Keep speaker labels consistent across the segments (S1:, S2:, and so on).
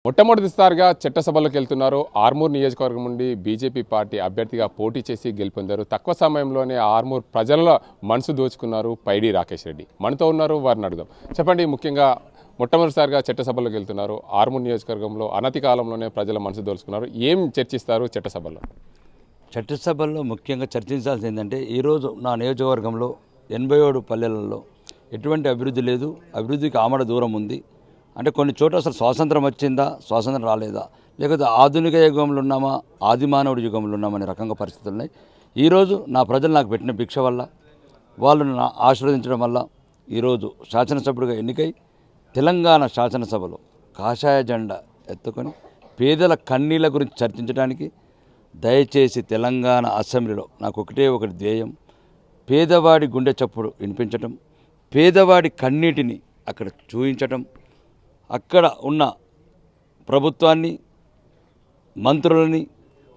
S1: మొట్టమొదటిసారిగా చట్టసభలోకి వెళ్తున్నారు. ఆర్మూర్ నియోజకవర్గం నుండి బీజేపీ పార్టీ అభ్యర్థిగా పోటీ చేసి గెలుపొందారు. తక్కువ సమయంలోనే ఆర్మూర్ ప్రజల మనసు దోచుకున్నారు పైడి రాకేష్ రెడ్డి. మనతో ఉన్నారు, వారిని అడుగుదాం. చెప్పండి, ముఖ్యంగా మొట్టమొదటిసారిగా చట్టసభలోకి వెళ్తున్నారు. ఆర్మూర్ నియోజకవర్గంలో అనతి కాలంలోనే ప్రజల మనసు దోచుకున్నారు. ఏం చర్చిస్తారు చట్టసభలో?
S2: చట్టసభల్లో ముఖ్యంగా చర్చించాల్సింది ఏంటంటే, ఈరోజు నా నియోజకవర్గంలో 87 పల్లెలలో ఎటువంటి అభివృద్ధి లేదు, అభివృద్ధికి ఆమడ దూరం ఉంది. అంటే కొన్ని చోట్ల అసలు స్వాతంత్రం వచ్చిందా, స్వాతంత్రం రాలేదా, లేకపోతే ఆధునిక యుగంలో ఉన్నామా, ఆది మానవుడి యుగంలో ఉన్నామా అనే రకంగా పరిస్థితులు ఉన్నాయి. ఈరోజు నా ప్రజలు నాకు పెట్టిన భిక్ష వల్ల, వాళ్ళు నా ఆశీర్వదించడం వల్ల ఈరోజు శాసనసభ్యుడిగా ఎన్నికై తెలంగాణ శాసనసభలో కాషాయ జెండా ఎత్తుకొని పేదల కన్నీళ్ళ గురించి చర్చించడానికి దయచేసి తెలంగాణ అసెంబ్లీలో నాకు ఒకటి ధ్యేయం, పేదవాడి గుండె చప్పుడు వినిపించటం, పేదవాడి కన్నీటిని అక్కడ చూపించటం, అక్కడ ఉన్న ప్రభుత్వాన్ని, మంత్రులని,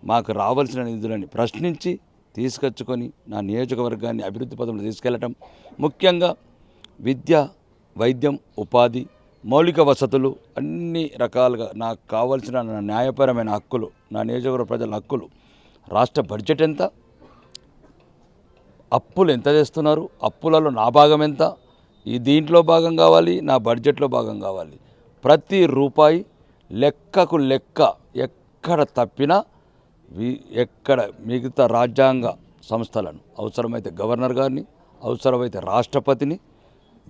S2: మాకు రావాల్సిన నిధులని ప్రశ్నించి తీసుకొచ్చుకొని నా నియోజకవర్గాన్ని అభివృద్ధి పదంలో తీసుకెళ్లటం. ముఖ్యంగా విద్య, వైద్యం, ఉపాధి, మౌలిక వసతులు అన్ని రకాలుగా నాకు కావాల్సిన నా న్యాయపరమైన హక్కులు, నా నియోజకవర్గ ప్రజల హక్కులు, రాష్ట్ర బడ్జెట్ ఎంత, అప్పులు ఎంత చేస్తున్నారు, అప్పులలో నా భాగం ఎంత, ఈ దీంట్లో భాగం కావాలి, నా బడ్జెట్లో భాగం కావాలి. ప్రతి రూపాయి లెక్కకు లెక్క, ఎక్కడ తప్పినా ఎక్కడ మిగతా రాజ్యాంగ సంస్థలను, అవసరమైతే గవర్నర్ గారిని, అవసరమైతే రాష్ట్రపతిని,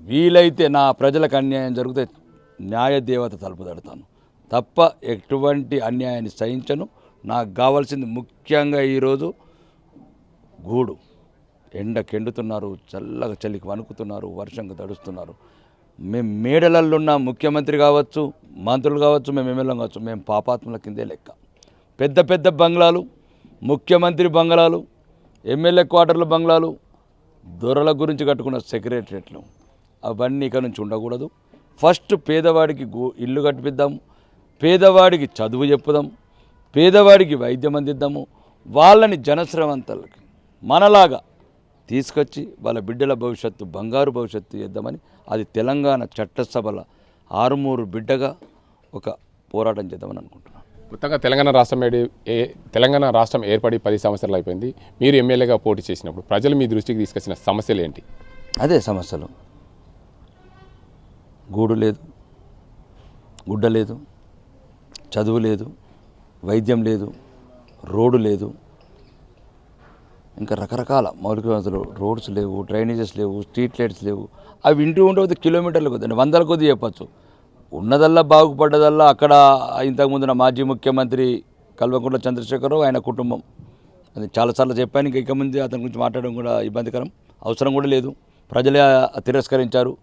S2: వీలైతే నా ప్రజలకు అన్యాయం జరిగితే న్యాయదేవత తలుపు తడతాను తప్ప ఎటువంటి అన్యాయాన్ని సహించను. నాకు కావాల్సింది ముఖ్యంగా ఈరోజు గూడు. ఎండకెండుతున్నారు, చల్లగా చలికి వణుకుతున్నారు, వర్షంగా తడుస్తున్నారు. మేము మేడలల్లో ఉన్న ముఖ్యమంత్రి కావచ్చు, మంత్రులు కావచ్చు, మేము ఎమ్మెల్యే కావచ్చు, మేము పాపాత్మల కిందే లెక్క. పెద్ద పెద్ద బంగ్లాలు, ముఖ్యమంత్రి బంగ్లాలు, ఎమ్మెల్యే క్వార్టర్ల బంగ్లాలు, దొరల గురించి కట్టుకున్న సెక్రటరియట్లు, అవన్నీ ఇక నుంచి ఉండకూడదు. ఫస్ట్ పేదవాడికి ఇల్లు కట్టిద్దాము, పేదవాడికి చదువు చెప్పుదాం, పేదవాడికి వైద్యం అందిద్దాము, వాళ్ళని జనశ్రవంతులకి మనలాగా తీసుకొచ్చి వాళ్ళ బిడ్డల భవిష్యత్తు, బంగారు భవిష్యత్తు చేద్దామని, అది తెలంగాణ చట్టసభల ఆరుమూరు బిడ్డగా ఒక పోరాటం చేద్దామని అనుకుంటున్నాను.
S1: మొత్తంగా తెలంగాణ రాష్ట్రం ఏర్పడి 10 సంవత్సరాలు అయిపోయింది. మీరు ఎమ్మెల్యేగా పోటీ చేసినప్పుడు ప్రజలు మీ దృష్టికి తీసుకొచ్చిన సమస్యలు ఏంటి?
S2: అదే సమస్యలు. గూడు లేదు, గుడ్డ లేదు, చదువు లేదు, వైద్యం లేదు, రోడ్డు లేదు, ఇంకా రకరకాల మౌలిక వసతులు, రోడ్స్ లేవు, డ్రైనేజెస్ లేవు, స్ట్రీట్ లైట్స్ లేవు. అవి ఇంటూ ఉండవద్దు, కిలోమీటర్లు కొద్ది, వందల కొద్ది చెప్పచ్చు. ఉన్నదల్లా బాగుపడ్డదల్లా అక్కడ ఇంతకుముందు నా మాజీ ముఖ్యమంత్రి కల్వకుంట్ల చంద్రశేఖరరావు, ఆయన కుటుంబం. అది చాలాసార్లు చెప్పాను. ఇక ముందు అతని గురించి మాట్లాడడం కూడా ఇబ్బందికరం, అవసరం కూడా లేదు. ప్రజలే తిరస్కరించారు,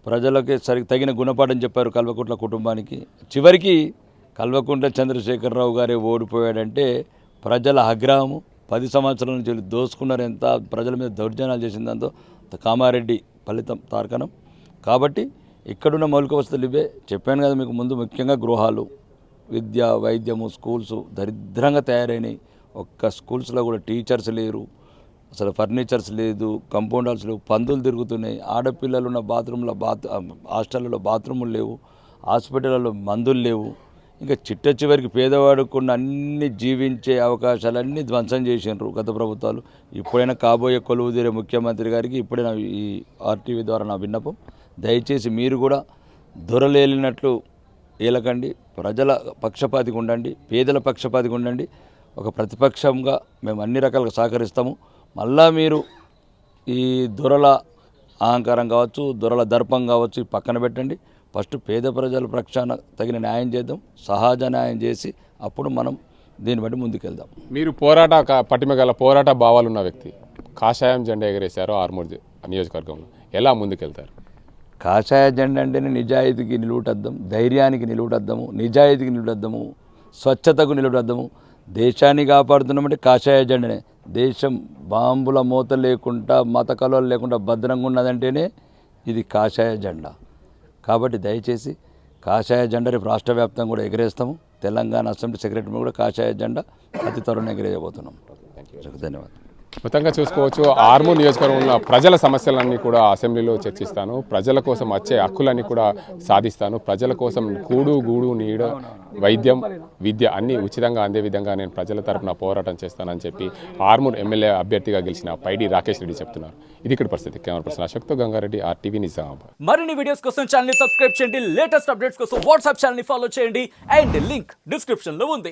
S2: ప్రజలకి తగిన గుణపాఠం చెప్పారు కల్వకుంట్ల కుటుంబానికి. చివరికి కల్వకుంట్ల చంద్రశేఖరరావు గారే ఓడిపోయాడంటే ప్రజల ఆగ్రహము, 10 సంవత్సరాల నుంచి దోసుకున్నారు, ఎంత ప్రజల మీద దౌర్జన్యాలు చేసిందంతో కామారెడ్డి ఫలితం తార్కణం. కాబట్టి ఇక్కడున్న మౌలిక వసతులు ఇవే చెప్పాను కదా మీకు ముందు. ముఖ్యంగా గృహాలు, విద్య, వైద్యము, స్కూల్స్ దరిద్రంగా తయారైనాయి. ఒక్క స్కూల్స్లో కూడా టీచర్స్ లేరు, అసలు ఫర్నిచర్స్ లేదు, కంపౌండ్ హాల్స్ లేవు, పందులు తిరుగుతున్నాయి. ఆడపిల్లలు ఉన్న హాస్టళ్ళలో బాత్రూములు లేవు, హాస్పిటల్లో మందులు లేవు. ఇంకా చివరికి పేదవాడుకున్న అన్ని జీవించే అవకాశాలన్నీ ధ్వంసం చేసినారు గత ప్రభుత్వాలు. ఇప్పుడైనా కాబోయే కొలువు తీరే ముఖ్యమంత్రి గారికి ఇప్పుడైనా ఈ ఆర్టీవీ ద్వారా నా విన్నపం, దయచేసి మీరు కూడా దొరలేలినట్లు ఏలకండి, ప్రజల పక్షపాతిగా ఉండండి, పేదల పక్షపాతిగా ఉండండి. ఒక ప్రతిపక్షంగా మేము అన్ని రకాలుగా సహకరిస్తాము. మళ్ళా మీరు ఈ దొరల అహంకారం కావచ్చు, దొరల దర్పం కావచ్చు పక్కన పెట్టండి. ఫస్ట్ పేద ప్రజల పక్షాన తగిన న్యాయం చేద్దాం, సహజ న్యాయం చేసి అప్పుడు మనం దీన్ని బట్టి ముందుకెళ్దాం.
S1: మీరు పటిమ గల పోరాట భావాలున్న వ్యక్తి, కాషాయం జెండా ఎగరేశారు ఆర్మూర్ నియోజకవర్గంలో. ఎలా ముందుకెళ్తారు?
S2: కాషాయ జెండా అంటేనే నిజాయితీకి నిలువుటద్దాం, ధైర్యానికి నిలువుటద్దాము, నిజాయితీకి నిలువుటద్దాము, స్వచ్ఛతకు నిలువుటద్దాము. దేశాన్ని కాపాడుతున్నామంటే కాషాయ జెండనే. దేశం బాంబుల మూత లేకుండా, మత కలవలు లేకుండా భద్రంగా ఉన్నదంటేనే ఇది కాషాయ జెండా. కాబట్టి దయచేసి కాషాయ జెండా రేపు రాష్ట్ర వ్యాప్తంగా కూడా ఎగరేస్తాము. తెలంగాణ అసెంబ్లీ సెక్రటరీ కూడా కాషాయ జెండా అతి త్వరలో ఎగరేయబోతున్నాం. ధన్యవాదాలు.
S1: మొత్తంగా చూసుకోవచ్చు ఆర్మూర్ నియోజకవర్గంలో ఉన్న ప్రజల సమస్యలన్నీ కూడా అసెంబ్లీలో చర్చిస్తాను, ప్రజల కోసం వచ్చే హక్కులన్నీ కూడా సాధిస్తాను, ప్రజల కోసం కూడు గూడు నీడ వైద్యం విద్య అన్నీ ఉచితంగా అందే విధంగా నేను ప్రజల తరపున పోరాటం చేస్తానని చెప్పి ఆర్మూర్ ఎమ్మెల్యే అభ్యర్థిగా గెలిచిన పైడి రాకేష్ రెడ్డి చెప్తున్నారు. ఇది ఇక్కడ పరిస్థితి. కెమెరా పర్సన్ అశోక్తో గంగారెడ్డి, RTV నిజామాబాద్.
S3: మరిన్ని వీడియోస్ కోసం ఛానల్ ని సబ్స్క్రైబ్ చేయండి, లేటెస్ట్ అప్డేట్స్ కోసం వాట్సాప్ ఛానల్ ని ఫాలో చేయండి అండ్ లింక్ డిస్క్రిప్షన్ లో ఉంది.